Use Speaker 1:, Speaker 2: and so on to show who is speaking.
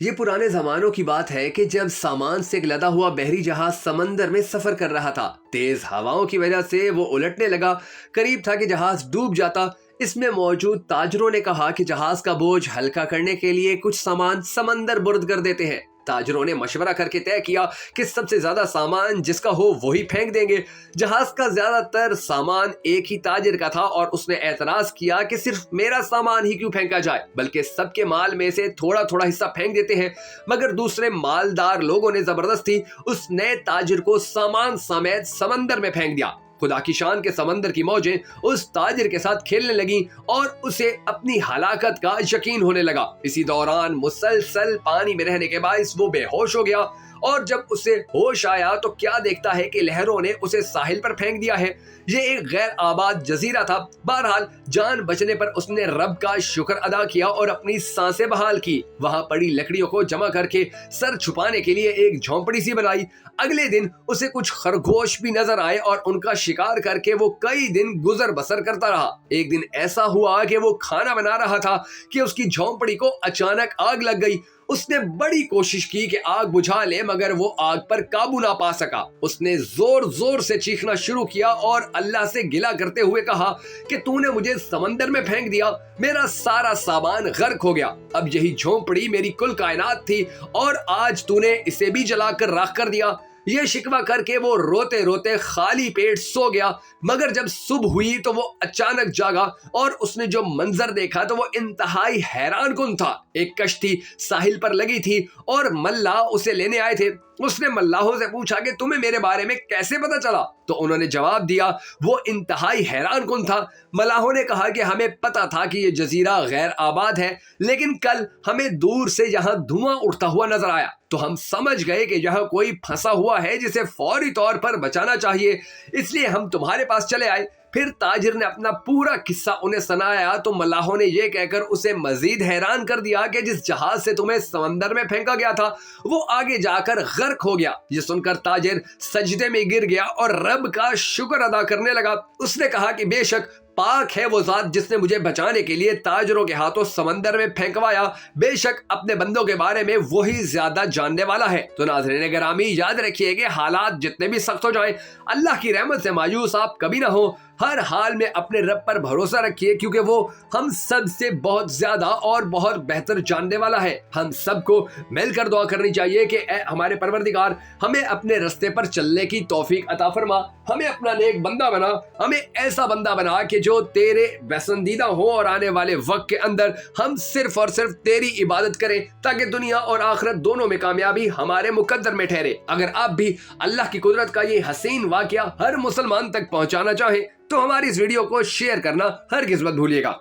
Speaker 1: یہ پرانے زمانوں کی بات ہے کہ جب سامان سے ایک لدا ہوا بحری جہاز سمندر میں سفر کر رہا تھا۔ تیز ہواؤں کی وجہ سے وہ الٹنے لگا، قریب تھا کہ جہاز ڈوب جاتا۔ اس میں موجود تاجروں نے کہا کہ جہاز کا بوجھ ہلکا کرنے کے لیے کچھ سامان سمندر برد کر دیتے ہیں۔ تاجروں نے مشورہ کر کے طے کیا کہ سب سے زیادہ سامان جس کا ہو وہی پھینک دیں گے۔ جہاز کا زیادہ تر سامان ایک ہی تاجر کا تھا اور اس نے اعتراض کیا کہ صرف میرا سامان ہی کیوں پھینکا جائے، بلکہ سب کے مال میں سے تھوڑا تھوڑا حصہ پھینک دیتے ہیں۔ مگر دوسرے مالدار لوگوں نے زبردستی اس نئے تاجر کو سامان سمیت سمندر میں پھینک دیا۔ خدا کی شان کے سمندر کی موجیں اس تاجر کے ساتھ کھیلنے لگیں اور اسے اپنی ہلاکت کا یقین ہونے لگا۔ اسی دوران مسلسل پانی میں رہنے کے باعث وہ بے ہوش ہو گیا، اور جب اسے ہوش آیا تو کیا دیکھتا ہے کہ لہروں نے اسے ساحل پر پھینک دیا ہے۔ یہ ایک غیر آباد جزیرہ تھا۔ بہرحال جان بچنے پر اس نے رب کا شکر ادا کیا اور اپنی سانسیں بحال کی۔ وہاں پڑی لکڑیوں کو جمع کر کے سر چھپانے کے لیے ایک جھونپڑی سی بنائی۔ اگلے دن اسے کچھ خرگوش بھی نظر آئے اور ان کا شکار کر کے وہ کئی دن گزر بسر کرتا رہا۔ ایک دن ایسا ہوا کہ وہ کھانا بنا رہا تھا کہ اس کی جھونپڑی کو اچانک آگ لگ گئی۔ اس نے بڑی کوشش کی کہ آگ بجھا لے، مگر وہ آگ پر قابو نہ پا سکا۔ اس نے زور زور سے چیخنا شروع کیا اور اللہ سے گلہ کرتے ہوئے کہا کہ تو نے مجھے سمندر میں پھینک دیا، میرا سارا سامان غرق ہو گیا۔ اب یہی جھونپڑی میری کل کائنات تھی اور آج تو نے اسے بھی جلا کر راکھ کر دیا۔ یہ شکوہ کر کے وہ روتے روتے خالی پیٹ سو گیا، مگر جب صبح ہوئی تو وہ اچانک جاگا اور اس نے جو منظر دیکھا تو وہ انتہائی حیران کن تھا۔ ایک کشتی ساحل پر لگی تھی اور ملاح اسے لینے آئے تھے۔ اس نے ملاحوں سے پوچھا کہ تمہیں میرے بارے میں کیسے پتا چلا؟ تو انہوں نے جواب دیا، وہ انتہائی حیران کن تھا۔ ملاحوں نے کہا کہ ہمیں پتا تھا کہ یہ جزیرہ غیر آباد ہے، لیکن کل ہمیں دور سے یہاں دھواں اٹھتا ہوا نظر آیا تو ہم سمجھ گئے کہ یہاں کوئی پھنسا ہوا ہے جسے فوری طور پر بچانا چاہیے، اس لیے ہم تمہارے پاس چلے آئے۔ پھر تاجر نے اپنا پورا قصہ انہیں سنایا تو ملاحوں نے یہ کہہ کر اسے مزید حیران کر دیا کہ جس جہاز سے تمہیں سمندر میں پھینکا گیا تھا وہ آگے جا کر غرق ہو گیا۔ یہ سن کر تاجر سجدے میں گر گیا اور رب کا شکر ادا کرنے لگا۔ اس نے کہا کہ بے شک پاک ہے وہ ذات جس نے مجھے بچانے کے لیے تاجروں کے ہاتھوں سمندر میں پھینکوایا، بے شک اپنے بندوں کے بارے میں وہی زیادہ جاننے والا ہے۔ تو ناظرین گرامی، یاد رکھیے کہ حالات جتنے بھی سخت ہو جائیں، اللہ کی رحمت سے مایوس آپ کبھی نہ ہو۔ ہر حال میں اپنے رب پر بھروسہ رکھیے، کیونکہ وہ ہم سب سے بہت زیادہ اور بہت بہتر جاننے والا ہے۔ ہم سب کو مل کر دعا کرنی چاہیے کہ اے ہمارے پروردگار، ہمیں اپنے رستے پر چلنے کی توفیق عطا فرما، ہمیں اپنا نیک بندہ بنا، ہمیں ایسا بندہ بنا کہ جو تیرے پسندیدہ ہو، اور آنے والے وقت کے اندر ہم صرف اور صرف تیری عبادت کریں تاکہ دنیا اور آخرت دونوں میں کامیابی ہمارے مقدر میں ٹھہرے۔ اگر آپ بھی اللہ کی قدرت کا یہ حسین واقعہ ہر مسلمان تک پہنچانا چاہیں تو ہماری اس ویڈیو کو شیئر کرنا ہرگز مت بھولیے گا۔